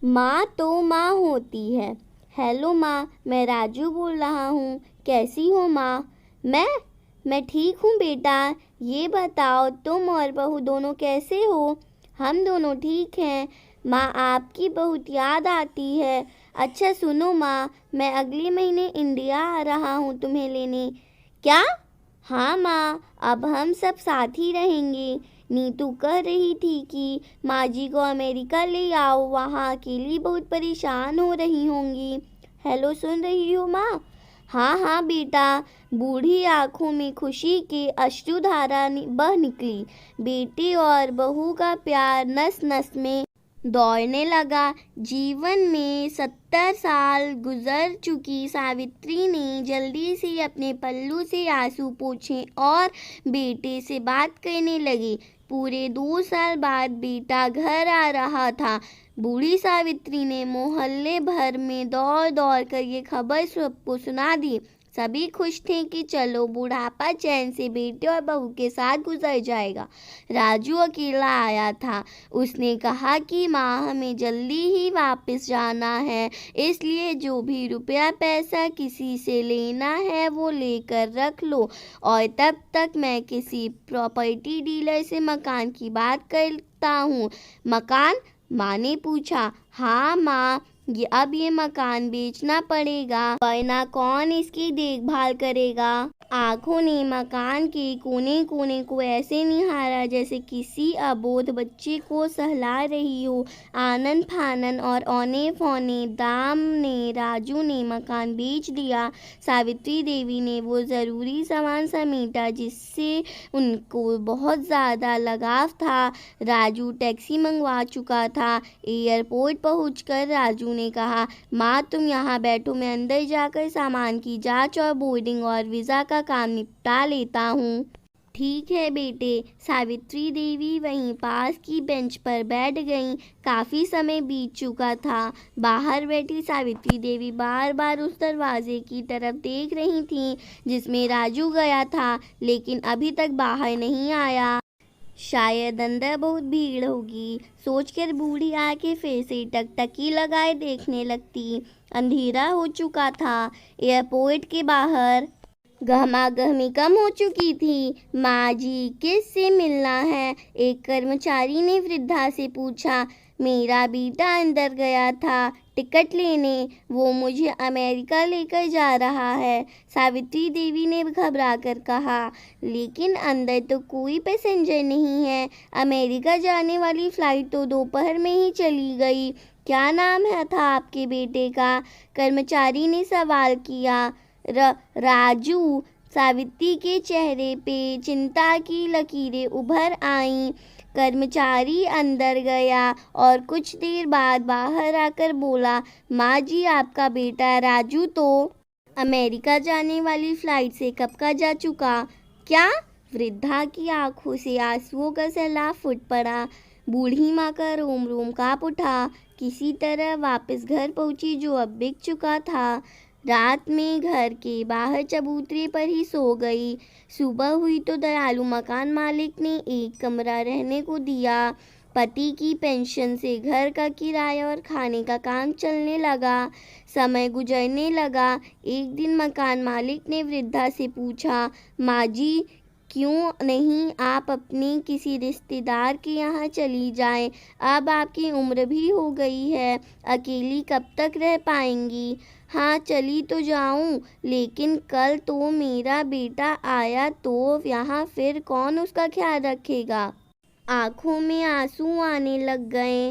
माँ तो माँ होती है। हेलो माँ, मैं राजू बोल रहा हूँ। कैसी हो माँ? मैं ठीक हूँ बेटा। ये बताओ तुम और बहू दोनों कैसे हो? हम दोनों ठीक हैं। माँ, आपकी बहुत याद आती है। अच्छा सुनो माँ, मैं अगले महीने इंडिया आ रहा हूँ तुम्हें लेने। क्या? हाँ माँ, अब हम सब साथ ही रहेंगे। नीतू कह रही थी कि माँ जी को अमेरिका ले आओ, वहाँ अकेली बहुत परेशान हो रही होंगी। हेलो, सुन रही हो माँ? हाँ हाँ बेटा। बूढ़ी आंखों में खुशी के अश्रुधारा बह निकली। बेटे और बहू का प्यार नस नस में दौड़ने लगा। जीवन में 70 साल गुजर चुकी सावित्री ने जल्दी से अपने पल्लू से आंसू पोंछे और बेटे से बात करने लगी। पूरे 2 साल बाद बेटा घर आ रहा था। बूढ़ी सावित्री ने मोहल्ले भर में दौड़ दौड़ कर ये खबर सबको सुना दी। सभी खुश थे कि चलो बुढ़ापा चैन से बेटे और बहू के साथ गुजर जाएगा। राजू अकेला आया था। उसने कहा कि माँ, हमें जल्दी ही वापस जाना है, इसलिए जो भी रुपया पैसा किसी से लेना है वो लेकर रख लो, और तब तक मैं किसी प्रॉपर्टी डीलर से मकान की बात करता हूँ। मकान? माँ ने पूछा। हाँ माँ, अब ये मकान बेचना पड़ेगा, वरना कौन इसकी देखभाल करेगा। आंखों ने मकान के कोने कोने को ऐसे निहारा जैसे किसी अबोध बच्चे को सहला रही हो। आनन फानन और औने फौने दाम ने राजू ने मकान बेच दिया। सावित्री देवी ने वो ज़रूरी सामान समेटा जिससे उनको बहुत ज़्यादा लगाव था। राजू टैक्सी मंगवा चुका था। एयरपोर्ट पहुंचकर राजू ने कहा, माँ तुम यहाँ बैठो, मैं अंदर जाकर सामान की जांच और बोर्डिंग और वीज़ा का काम निपटा लेता हूँ। ठीक है बेटे। सावित्री देवी वहीं पास की बेंच पर बैठ गईं। काफ़ी समय बीत चुका था। बाहर बैठी सावित्री देवी बार बार उस दरवाजे की तरफ देख रही थीं जिसमें राजू गया था, लेकिन अभी तक बाहर नहीं आया। शायद अंदर बहुत भीड़ होगी, सोचकर बूढ़ी आके फिर से टकटकी लगाए देखने लगती। अंधेरा हो चुका था। एयरपोर्ट के बाहर गहमागहमी कम हो चुकी थी। माँ जी, किससे मिलना है? एक कर्मचारी ने वृद्धा से पूछा। मेरा बेटा अंदर गया था टिकट लेने, वो मुझे अमेरिका लेकर जा रहा है, सावित्री देवी ने घबराकर कहा। लेकिन अंदर तो कोई पैसेंजर नहीं है। अमेरिका जाने वाली फ्लाइट तो दोपहर में ही चली गई। क्या नाम था आपके बेटे का? कर्मचारी ने सवाल किया। राजू। सावित्री के चेहरे पे चिंता की लकीरें उभर आईं। कर्मचारी अंदर गया और कुछ देर बाद बाहर आकर बोला, माँ जी, आपका बेटा राजू तो अमेरिका जाने वाली फ्लाइट से कब का जा चुका। क्या? वृद्धा की आंखों से आंसुओं का सैलाब फूट पड़ा। बूढ़ी माँ का रोम रोम कांप उठा। किसी तरह वापस घर पहुंची जो अब बिक चुका था। रात में घर के बाहर चबूतरे पर ही सो गई। सुबह हुई तो दयालु मकान मालिक ने एक कमरा रहने को दिया। पति की पेंशन से घर का किराया और खाने का काम चलने लगा। समय गुजरने लगा। एक दिन मकान मालिक ने वृद्धा से पूछा, माँ जी, क्यों नहीं आप अपने किसी रिश्तेदार के यहाँ चली जाएं? अब आपकी उम्र भी हो गई है, अकेली कब तक रह पाएंगी? हाँ, चली तो जाऊं, लेकिन कल तो मेरा बेटा आया तो यहाँ फिर कौन उसका ख्याल रखेगा? आंखों में आंसू आने लग गए।